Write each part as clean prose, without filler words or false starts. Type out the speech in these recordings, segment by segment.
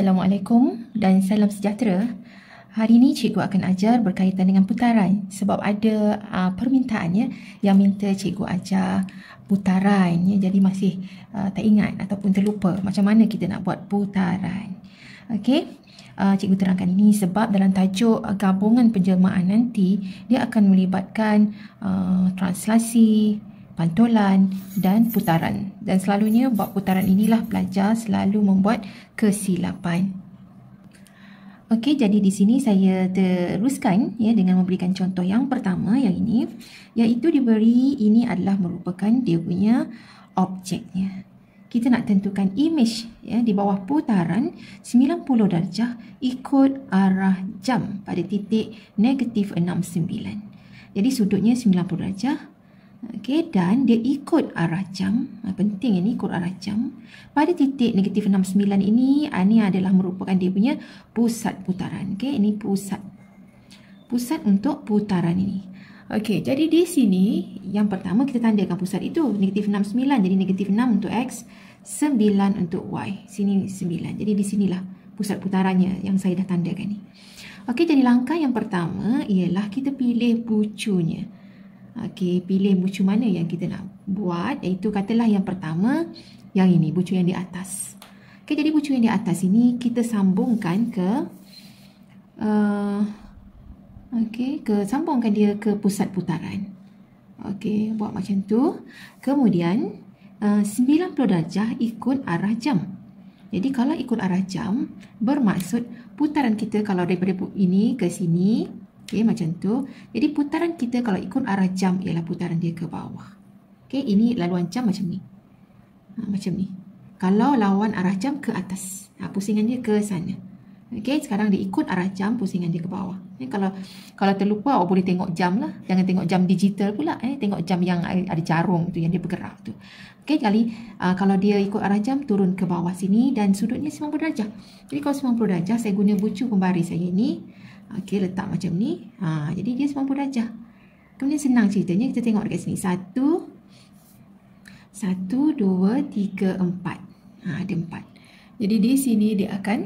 Assalamualaikum dan salam sejahtera. Hari ini cikgu akan ajar berkaitan dengan putaran sebab ada permintaannya yang minta cikgu ajar putaran ya. Jadi masih tak ingat ataupun terlupa macam mana kita nak buat putaran. Okey. Cikgu terangkan ini sebab dalam tajuk gabungan penjelmaan nanti dia akan melibatkan translasi, pantulan dan putaran. Dan selalunya bab putaran inilah pelajar selalu membuat kesilapan. Okey, jadi di sini saya teruskan ya dengan memberikan contoh yang pertama yang ini, iaitu diberi ini adalah merupakan dia punya objeknya. Kita nak tentukan image ya di bawah putaran 90 darjah ikut arah jam pada titik -69. Jadi sudutnya 90 darjah. Okey, dan dia ikut arah jam. Penting ini ikut arah jam. Pada titik -69 ini adalah merupakan dia punya pusat putaran. Okey, ini pusat untuk putaran ini. Okey, jadi di sini yang pertama kita tandakan pusat itu -69. Jadi -6 untuk X, 9 untuk Y. Sini 9. Jadi di sinilah pusat putarannya yang saya dah tandakan ni. Okey, jadi langkah yang pertama ialah kita pilih bucunya. Okey, pilih bucu mana yang kita nak buat, iaitu katalah yang pertama yang ini, bucu yang di atas. Okey, jadi bucu yang di atas ini kita sambungkan ke sambungkan dia ke pusat putaran. Okey, buat macam tu. Kemudian 90 darjah ikut arah jam. Jadi kalau ikut arah jam bermaksud putaran kita kalau daripada ini ke sini, okey, macam tu. Jadi putaran kita kalau ikut arah jam ialah putaran dia ke bawah. Okey, ini laluan jam macam ni. Macam ni. Kalau lawan arah jam ke atas, pusingan dia ke sana. Okey, sekarang dia ikut arah jam, pusingan dia ke bawah. Kalau terlupa, awak boleh tengok jam lah. Jangan tengok jam digital pula. Tengok jam yang ada jarum tu, yang dia bergerak tu. Okey, kalau dia ikut arah jam, turun ke bawah sini dan sudutnya 90 darjah. Jadi kalau 90 darjah, saya guna bucu pembaris saya ni. Okey, letak macam ni. Jadi dia 90 darjah. Kemudian senang ceritanya, kita tengok dekat sini. 1, 2, 3, 4. Ada 4. Jadi di sini dia akan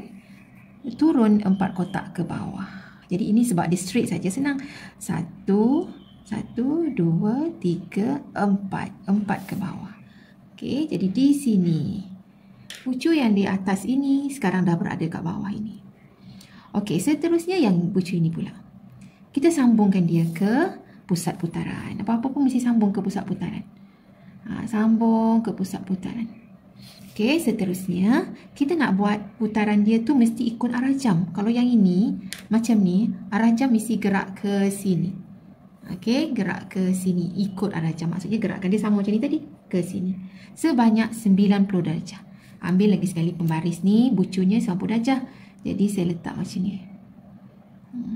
turun 4 kotak ke bawah. Jadi ini sebab dia straight saja, senang. 1, 2, 3, 4. 4 ke bawah. Okey, jadi di sini. Bucu yang di atas ini sekarang dah berada kat bawah ini. Okey, seterusnya yang bucu ini pula. Kita sambungkan dia ke pusat putaran. Apa-apa pun mesti sambung ke pusat putaran. Sambung ke pusat putaran. Okey, seterusnya kita nak buat putaran dia tu mesti ikut arah jam. Kalau yang ini macam ni, arah jam mesti gerak ke sini. Okey, gerak ke sini ikut arah jam. Maksudnya gerakkan dia sama macam ni tadi, ke sini. Sebanyak 90 darjah. Ambil lagi sekali pembaris ni, bucunya 90 darjah. Jadi saya letak macam ni.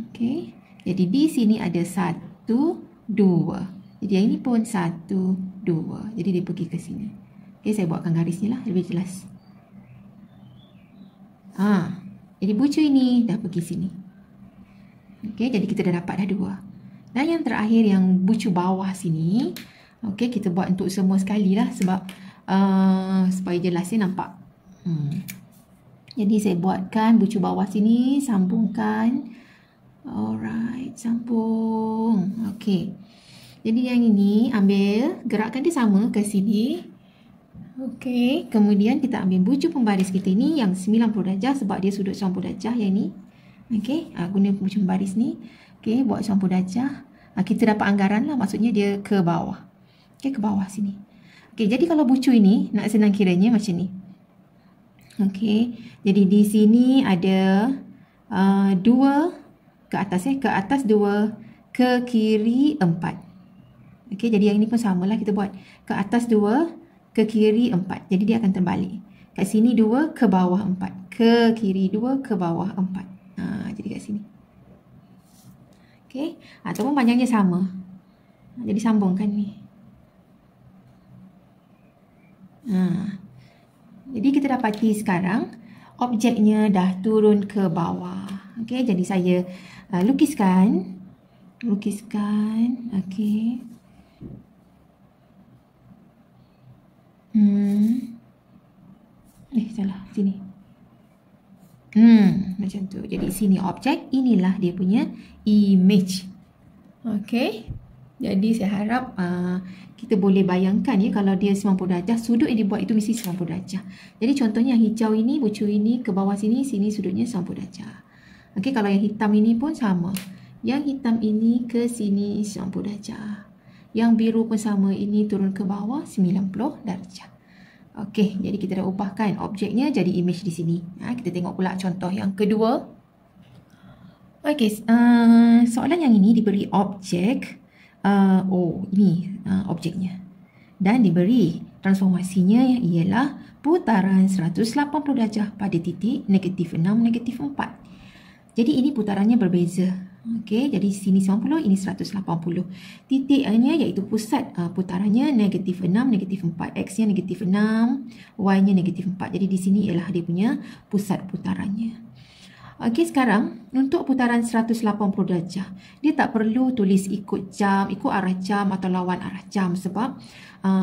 Okey. Jadi di sini ada 1, 2. Jadi yang ini pun 1, 2. Jadi dia pergi ke sini. Okey, saya buatkan garisnya lah lebih jelas. Jadi bucu ini dah pergi sini. Okey, jadi kita dah dapat dah 2. Dan yang terakhir yang bucu bawah sini. Okey, kita buat untuk semua sekali lah sebab supaya jelasnya nampak. Jadi saya buatkan bucu bawah sini, sambungkan. Alright, sambung. Okey. Jadi yang ini ambil, gerakkan dia sama ke sini. Okey, kemudian kita ambil bucu pembaris kita ni yang 90 darjah sebab dia sudut 90 darjah yang ni. Okey, guna bucu pembaris ni. Okey, buat 90 darjah. Kita dapat anggaran lah, maksudnya dia ke bawah. Okey, ke bawah sini. Okey, jadi kalau bucu ini nak senang kiranya macam ni. Okey, jadi di sini ada 2 ke atas ke atas 2, ke kiri 4. Okey, jadi yang ini pun samalah kita buat. Ke atas 2, ke kiri 4. Jadi dia akan terbalik. Kat sini 2, ke bawah 4. Ke kiri 2, ke bawah 4. Jadi kat sini. Okey, ataupun panjangnya sama. Jadi sambungkan ni. Jadi kita dapati sekarang objeknya dah turun ke bawah. Okey, jadi saya lukiskan. Okey. Salah sini. Macam tu. Jadi sini objek, inilah dia punya image. Okey. Jadi saya harap kita boleh bayangkan ya, kalau dia 90 darjah, sudut yang dibuat itu mesti 90 darjah. Jadi contohnya yang hijau ini, bucu ini ke bawah sini, sini sudutnya 90 darjah. Okey, kalau yang hitam ini pun sama. Yang hitam ini ke sini 90 darjah. Yang biru pun sama, ini turun ke bawah 90 darjah. Okey, jadi kita dah ubahkan objeknya jadi image di sini. Kita tengok pula contoh yang kedua. Okey, soalan yang ini diberi objek. Ini objeknya. Dan diberi transformasinya ialah putaran 180 darjah pada titik -6, -4. Jadi ini putarannya berbeza. Okey, jadi sini 90, ini 180. Titiknya iaitu pusat putarannya -6, -4. X-nya -6, Y-nya -4. Jadi di sini ialah dia punya pusat putarannya. Okey, sekarang untuk putaran 180 darjah, dia tak perlu tulis ikut jam, ikut arah jam atau lawan arah jam sebab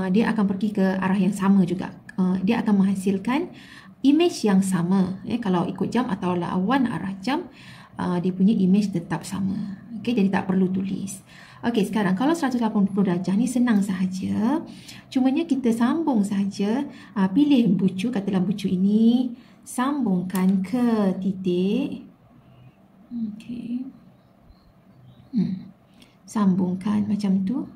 dia akan pergi ke arah yang sama juga. Dia akan menghasilkan image yang sama. Kalau ikut jam atau lawan arah jam, dia punya image tetap sama. Okey, jadi tak perlu tulis. Okey, sekarang kalau 180 darjah ni senang sahaja. Cumanya kita sambung sahaja. Pilih bucu, katalah bucu ini, sambungkan ke titik. Okey. Sambungkan macam tu.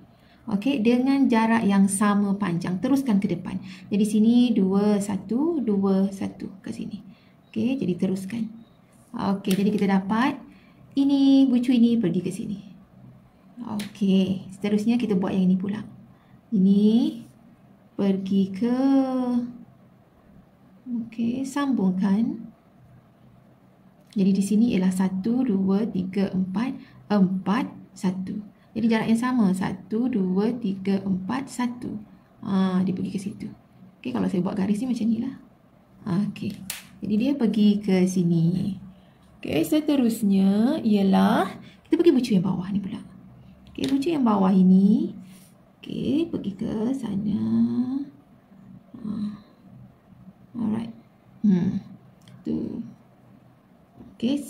Okey, dengan jarak yang sama panjang. Teruskan ke depan. Jadi sini 2, 1, 2, 1 ke sini. Okey, jadi teruskan. Okey, jadi kita dapat ini, bucu ini pergi ke sini. Okey, seterusnya kita buat yang ini pula. Ini pergi ke... Okey, sambungkan. Jadi di sini ialah 1, 2, 3, 4, 4, 1. Jadi jarak yang sama. 1, 2, 3, 4, 1. Dia pergi ke situ. Okey, kalau saya buat garis ni macam ni lah. Okey, jadi dia pergi ke sini. Okey, seterusnya ialah kita pergi bucu yang bawah ni pula. Okey, bucu yang bawah ini. Okey, pergi ke sana. Alright. Tu. Okey,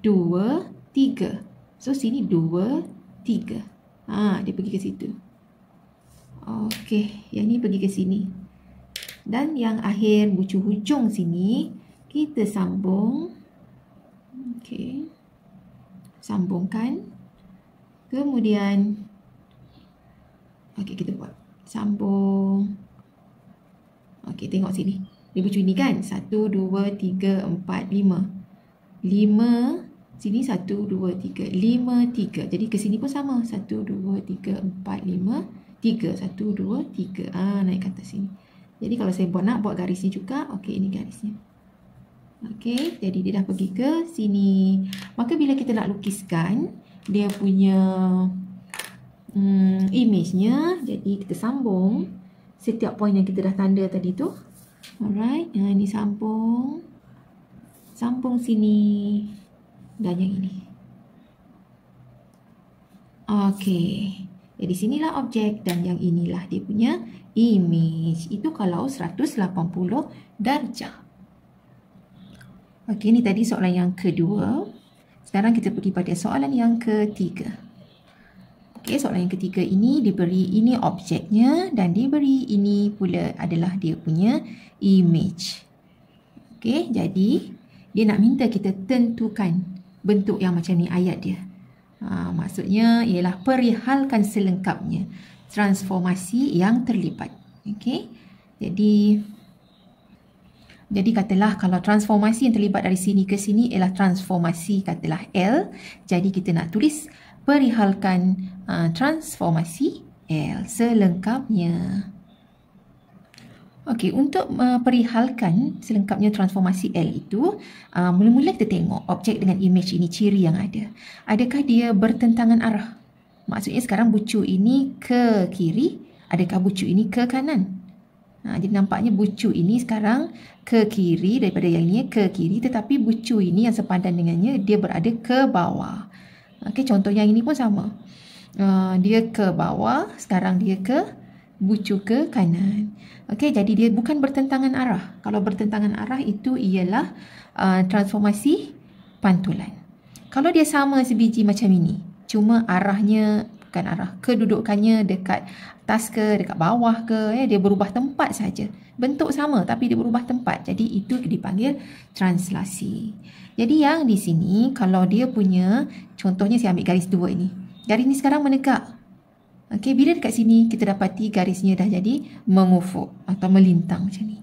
2, 3. So sini 2, 3. Dia pergi ke situ. Okey, yang ni pergi ke sini. Dan yang akhir bucu hujung sini kita sambung. Okey. Sambungkan. Kemudian okey, kita buat sambung. Okey, tengok sini. Dia bucu ni kan? 1, 2, 3, 4, 5. 5. Sini 1, 2, 3. 5, 3. Jadi ke sini pun sama. 1, 2, 3, 4, 5. 3. 1, 2, 3. Naik ke atas sini. Jadi kalau saya nak buat garis ni juga. Okey, ini garisnya. Okey, jadi dia dah pergi ke sini. Maka bila kita nak lukiskan dia punya image-nya, jadi kita sambung setiap poin yang kita dah tanda tadi tu. Alright, ini sambung. Sambung sini dan yang ini. Okey. Jadi sinilah objek dan yang inilah dia punya image. Itu kalau 180 darjah. Okey, ni tadi soalan yang kedua. Sekarang kita pergi pada soalan yang ketiga. Okey, soalan yang ketiga ini diberi ini objeknya dan diberi ini pula adalah dia punya image. Okey, jadi dia nak minta kita tentukan bentuk yang macam ni ayat dia. Maksudnya ialah perihalkan selengkapnya transformasi yang terlibat. Okey, jadi katalah kalau transformasi yang terlibat dari sini ke sini ialah transformasi katalah L. Jadi kita nak tulis perihalkan transformasi L selengkapnya. Okey, untuk perihalkan selengkapnya transformasi L itu, mula-mula kita tengok objek dengan image ini ciri yang ada. Adakah dia bertentangan arah? Maksudnya sekarang bucu ini ke kiri, adakah bucu ini ke kanan? Jadi nampaknya bucu ini sekarang ke kiri daripada yang ini ke kiri, tetapi bucu ini yang sepadan dengannya dia berada ke bawah. Okey, contoh yang ini pun sama. Dia ke bawah, sekarang dia ke bucu ke kanan. Okey, jadi dia bukan bertentangan arah. Kalau bertentangan arah itu ialah transformasi pantulan. Kalau dia sama sebiji macam ini, cuma arahnya bukan arah, kedudukannya dekat atas ke, dekat bawah ke, dia berubah tempat saja. Bentuk sama tapi dia berubah tempat. Jadi itu dipanggil translasi. Jadi yang di sini kalau dia punya, contohnya saya ambil garis 2 ini. Garis ni sekarang menegak. Okey, bila dekat sini kita dapati garisnya dah jadi mengufuk atau melintang macam ni.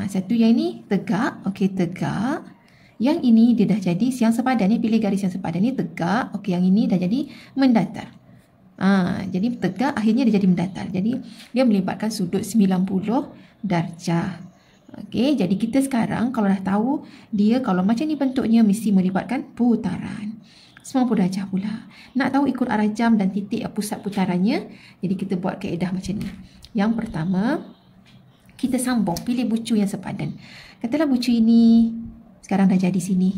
Satu yang ini tegak, okey tegak. Yang ini dia dah jadi yang sepadan ni, pilih garis yang sepadan ni tegak. Okey, yang ini dah jadi mendatar. Jadi tegak akhirnya dia jadi mendatar. Jadi dia melibatkan sudut 90 darjah. Okey, jadi kita sekarang kalau dah tahu dia kalau macam ni bentuknya mesti melibatkan putaran. 90 darjah pula. Nak tahu ikut arah jam dan titik pusat putarannya, jadi kita buat kaedah macam ni. Yang pertama, kita sambung, pilih bucu yang sepadan. Katalah bucu ini sekarang dah jadi sini.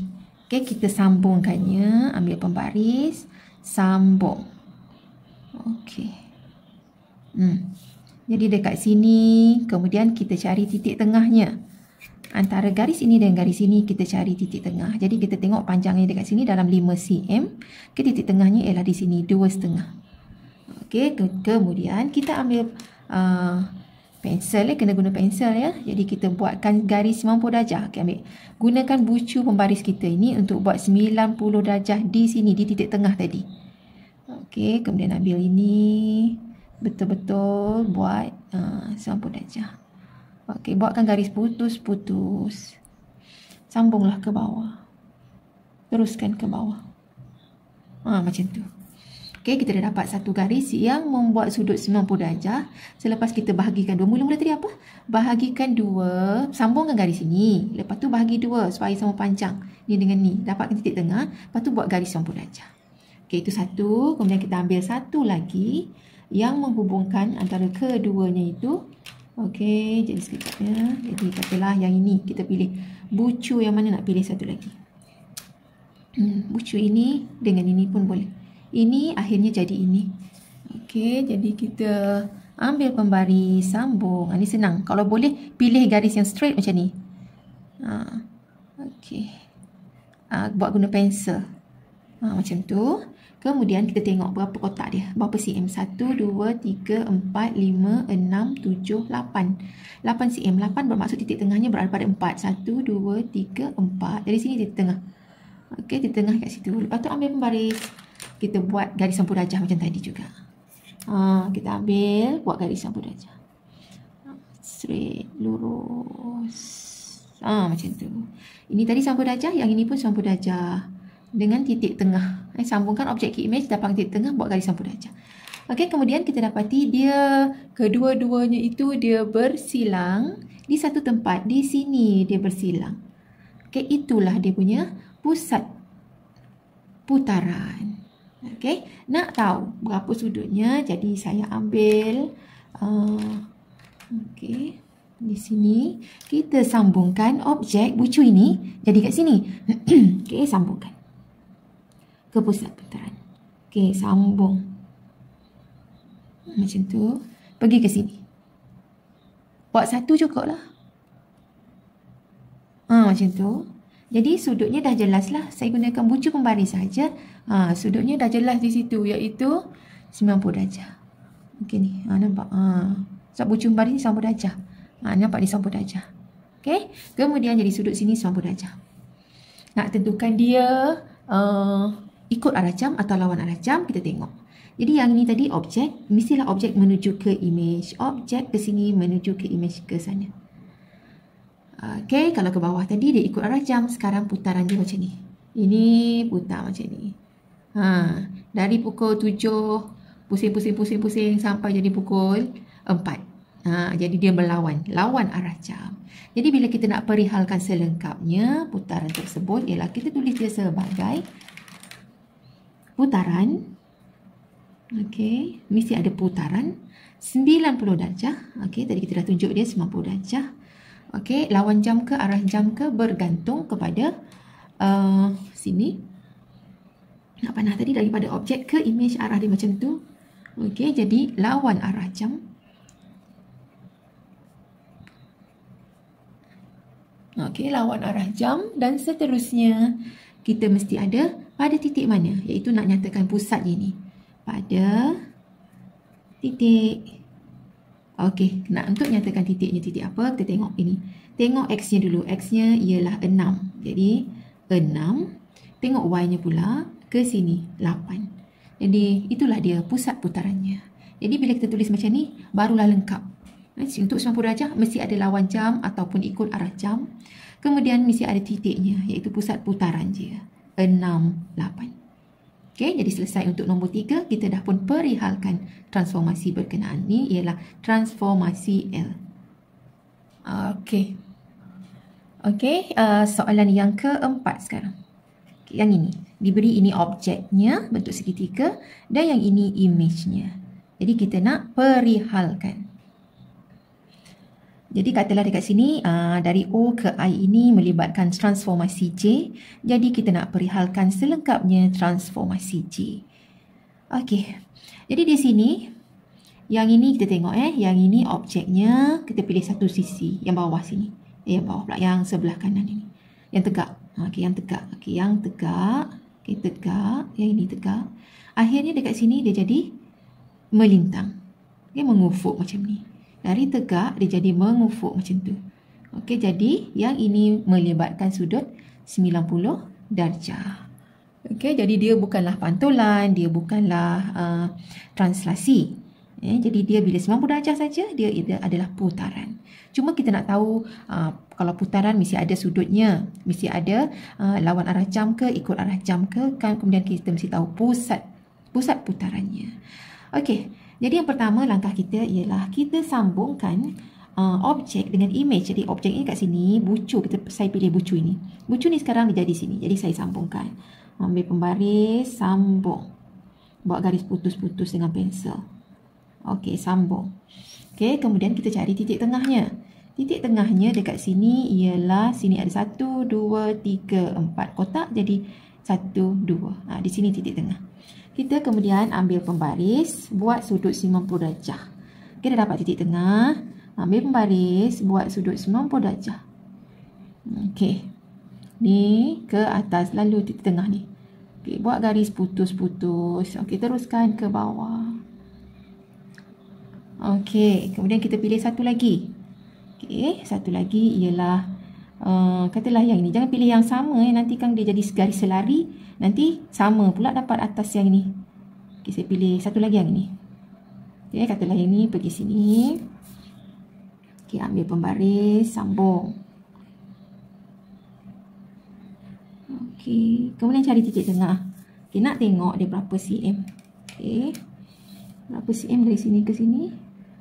Okey, kita sambungkannya, ambil pembaris, sambung. Okey. Jadi dekat sini, kemudian kita cari titik tengahnya. Antara garis ini dan garis ini kita cari titik tengah. Jadi kita tengok panjangnya dekat sini dalam 5 cm. Ke titik tengahnya ialah di sini 2,5. Okey, kemudian kita ambil pensel, kena guna pensel ya. Jadi kita buatkan garis 90 darjah. Okey, ambil. Gunakan bucu pembaris kita ini untuk buat 90 darjah di sini, di titik tengah tadi. Okey, kemudian ambil ini. Betul-betul buat 90 darjah. Okey, buatkan garis putus-putus. Sambunglah ke bawah. Teruskan ke bawah. Macam tu. Okey, kita dah dapat satu garis yang membuat sudut 90 darjah. Selepas kita bahagikan dua. Mula-mula tadi apa? Bahagikan dua. Sambungkan garis ini. Lepas tu bahagi dua supaya sama panjang. Ni dengan ni. Dapatkan titik tengah. Lepas tu buat garis 90 darjah. Okey, itu satu. Kemudian kita ambil satu lagi yang menghubungkan antara keduanya itu. Okey, jadi sekejapnya. Jadi katalah yang ini kita pilih. Bucu yang mana nak pilih satu lagi? Bucu ini dengan ini pun boleh. Ini akhirnya jadi ini. Okey, jadi kita ambil pembaris, sambung. Ini senang. Kalau boleh pilih garis yang straight macam ni. Okey. Buat guna pensel. Macam tu. Kemudian kita tengok berapa kotak dia. Berapa cm? 1, 2, 3, 4, 5, 6, 7, 8. 8 cm. 8 bermaksud titik tengahnya berada pada 4. 1, 2, 3, 4. Dari sini titik tengah. Okey, titik tengah kat situ. Lepas tu ambil pembaris. Kita buat garis 90 darjah macam tadi juga. Kita ambil, buat garis 90 darjah. Straight, lurus. Macam tu. Ini tadi 90 darjah, yang ini pun 90 darjah. Dengan titik tengah. Sambungkan objek key image, dapatkan titik tengah, buat garis 90 darjah. Okey, kemudian kita dapati dia kedua-duanya itu dia bersilang di satu tempat. Di sini dia bersilang. Okey, itulah dia punya pusat putaran. Okey, nak tahu berapa sudutnya, jadi saya ambil okey, di sini kita sambungkan objek bucu ini jadi kat sini. Okey, sambungkan ke pusat putaran. Okey, sambung. Macam tu. Pergi ke sini. Buat satu cukup lah. Macam tu. Jadi sudutnya dah jelas lah. Saya gunakan bucu pembaris saja. Sudutnya dah jelas di situ. Iaitu 90 darjah. Okey ni. Nampak? Sebab bucu pembaris ni 90 darjah. Nampak ni 90 darjah. Okey. Kemudian jadi sudut sini 90 darjah. Nak tentukan dia ikut arah jam atau lawan arah jam, kita tengok. Jadi yang ini tadi objek, mestilah objek menuju ke image. Objek ke sini menuju ke image ke sana. Okey, kalau ke bawah tadi dia ikut arah jam, sekarang putaran dia macam ni. Ini putar macam ni. Dari pukul 7 pusing sampai jadi pukul 4. Jadi dia lawan arah jam. Jadi bila kita nak perihalkan selengkapnya putaran tersebut, ialah kita tulis dia sebagai putaran. Okey, mesti ada putaran 90 darjah. Okey, tadi kita dah tunjuk dia 90 darjah. Okey, lawan jam ke arah jam ke bergantung kepada sini. Nak panah tadi daripada objek ke image, arah dia macam tu. Okey, jadi lawan arah jam. Okey, lawan arah jam dan seterusnya. Kita mesti ada pada titik mana? Iaitu nak nyatakan pusat ini. Pada titik. Okey, nak untuk nyatakan titiknya titik apa? Kita tengok ini. Tengok X-nya dulu. X-nya ialah 6. Jadi 6. Tengok Y-nya pula ke sini 8. Jadi itulah dia pusat putarannya. Jadi bila kita tulis macam ni, barulah lengkap. Untuk 90 darjah mesti ada lawan jam ataupun ikut arah jam. Kemudian mesti ada titiknya, iaitu pusat putaran dia. 6, 8. Okey, jadi selesai untuk nombor 3. Kita dah pun perihalkan transformasi berkenaan. Ini ialah transformasi L. Okey. Okey, soalan yang keempat sekarang. Okay, yang ini. Diberi ini objeknya, bentuk segitiga. Dan yang ini image-nya. Jadi kita nak perihalkan. Jadi katalah dekat sini dari O ke I ini melibatkan transformasi J. Jadi kita nak perihalkan selengkapnya transformasi J. Okey. Jadi di sini yang ini kita tengok yang ini objeknya, kita pilih satu sisi yang bawah sini. Yang bawah pula, yang sebelah kanan ini. Yang tegak. Okey, yang tegak. Okey, yang tegak. Okey, tegak. Yang ini tegak. Akhirnya dekat sini dia jadi melintang. Okey, mengufuk macam ni. Dari tegak dia jadi mengufuk macam tu. Okey, jadi yang ini melibatkan sudut 90 darjah. Okey, jadi dia bukanlah pantulan, dia bukanlah translasi. Jadi dia bila 90 darjah saja, dia adalah putaran. Cuma kita nak tahu kalau putaran mesti ada sudutnya, mesti ada lawan arah jam ke, ikut arah jam ke, kan kemudian kita mesti tahu pusat putarannya. Okey. Jadi yang pertama langkah kita ialah kita sambungkan objek dengan image. Jadi objek ini kat sini, bucu, saya pilih bucu ini. Bucu ni sekarang dia jadi sini. Jadi saya sambungkan. Ambil pembaris, sambung. Buat garis putus-putus dengan pensel. Okey, sambung. Okey, kemudian kita cari titik tengahnya. Titik tengahnya dekat sini ialah, sini ada 1, 2, 3, 4 kotak. Jadi 1, 2. Di sini titik tengah. Kita kemudian ambil pembaris, buat sudut 90 darjah. Kita dapat titik tengah, ambil pembaris, buat sudut 90 darjah. Okey. Ni ke atas, lalu titik tengah ni. Okey, buat garis putus-putus. Okey, teruskan ke bawah. Okey, kemudian kita pilih satu lagi. Okey, satu lagi ialah katalah yang ini. Jangan pilih yang sama, nanti kan dia jadi garis selari. Nanti sama pula dapat atas yang ini. Okay, saya pilih satu lagi yang ini. Okay, katalah yang ini pergi sini. Okay, ambil pembaris, sambung. Okay, kemudian cari titik tengah. Okay, nak tengok dia berapa cm. Okay, berapa cm dari sini ke sini?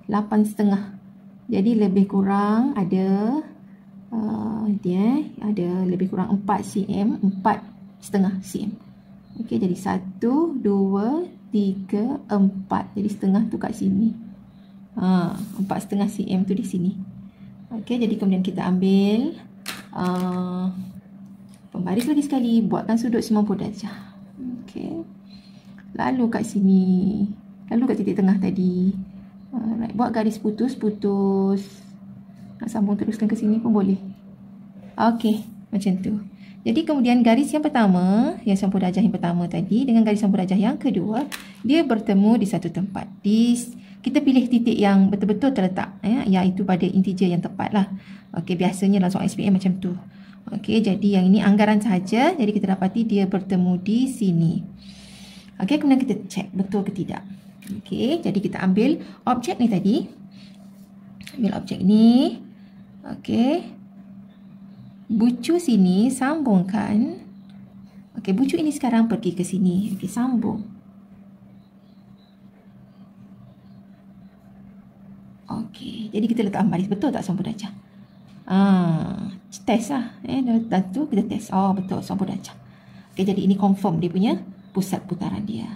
8,5. Jadi lebih kurang ada ada lebih kurang 4 cm, 4,5 cm. Okey, jadi 1, 2, 3, 4. Jadi setengah tu kat sini. 4,5 cm tu di sini. Okey, jadi kemudian kita ambil pembaris lagi sekali, buatkan sudut 90 darjah. Okey. Lalu kat sini, lalu kat titik tengah tadi. Buat garis putus-putus. Nak sambung teruskan ke sini pun boleh. Okey, macam tu. Jadi kemudian garis yang pertama, yang 90 darjah yang pertama tadi dengan garis 90 darjah yang kedua, dia bertemu di satu tempat. Kita pilih titik yang betul-betul terletak, iaitu pada integer yang tepat lah. Okey, biasanya langsung SPM macam tu. Okey, jadi yang ini anggaran sahaja. Jadi kita dapati dia bertemu di sini. Okey, kemudian kita cek betul ke tidak. Okey, jadi kita ambil objek ni tadi. Ambil objek ni. Okey. Bucu sini sambungkan. Okey, bucu ini sekarang pergi ke sini. Okey, sambung. Okey, jadi kita letak baris betul tak 90 darjah? Test lah. Dah tu kita test. Oh, betul 90 darjah. Okey, jadi ini confirm dia punya pusat putaran dia.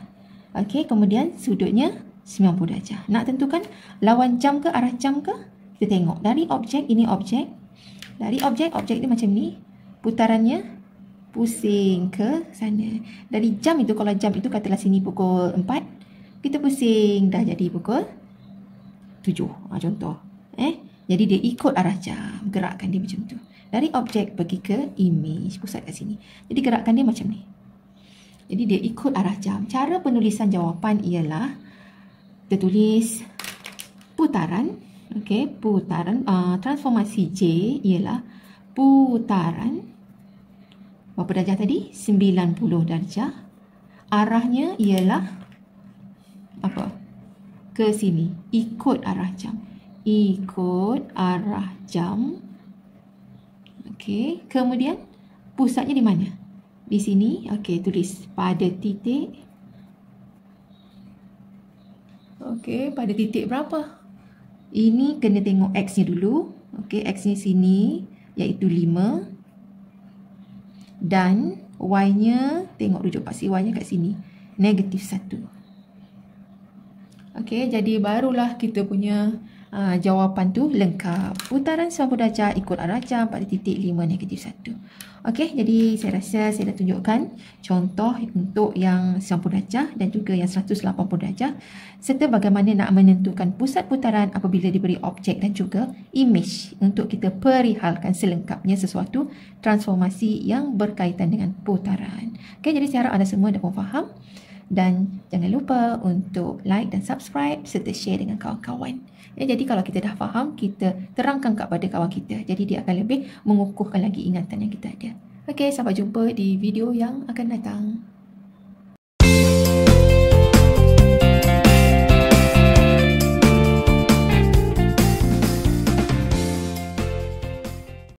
Okey, kemudian sudutnya 90 darjah. Nak tentukan lawan jam ke arah jam ke? Kita tengok dari objek, ini objek. Dari objek dia macam ni. Putarannya pusing ke sana. Dari jam itu, kalau jam itu katalah sini pukul 4, kita pusing dah jadi pukul 7. Contoh. Jadi dia ikut arah jam. Gerakkan dia macam tu. Dari objek pergi ke image, pusat kat sini. Jadi gerakan dia macam ni. Jadi dia ikut arah jam. Cara penulisan jawapan ialah kita tulis putaran. Okey, putaran. Transformasi J ialah putaran. Berapa darjah tadi? 90 darjah. Arahnya ialah apa? Ke sini. Ikut arah jam. Ikut arah jam. Okey, kemudian pusatnya di mana? Di sini. Okey, tulis pada titik. Okey, pada titik berapa? Ini kena tengok X-nya dulu. Okey, X-nya sini iaitu 5. Dan Y-nya, tengok rujuk paksi Y-nya kat sini. -1. Okey, jadi barulah kita punya jawapan tu lengkap. Putaran 90 darjah ikut arah jam pada titik 5 -1. Okey, jadi saya rasa saya dah tunjukkan contoh untuk yang 90 darjah dan juga yang 180 darjah serta bagaimana nak menentukan pusat putaran apabila diberi objek dan juga image untuk kita perihalkan selengkapnya sesuatu transformasi yang berkaitan dengan putaran. Okey, jadi saya harap anda semua dah pun faham. Dan jangan lupa untuk like dan subscribe serta share dengan kawan-kawan. Ya, jadi kalau kita dah faham, kita terangkan kepada kawan kita. Jadi dia akan lebih mengukuhkan lagi ingatan yang kita ada. Okey, sampai jumpa di video yang akan datang.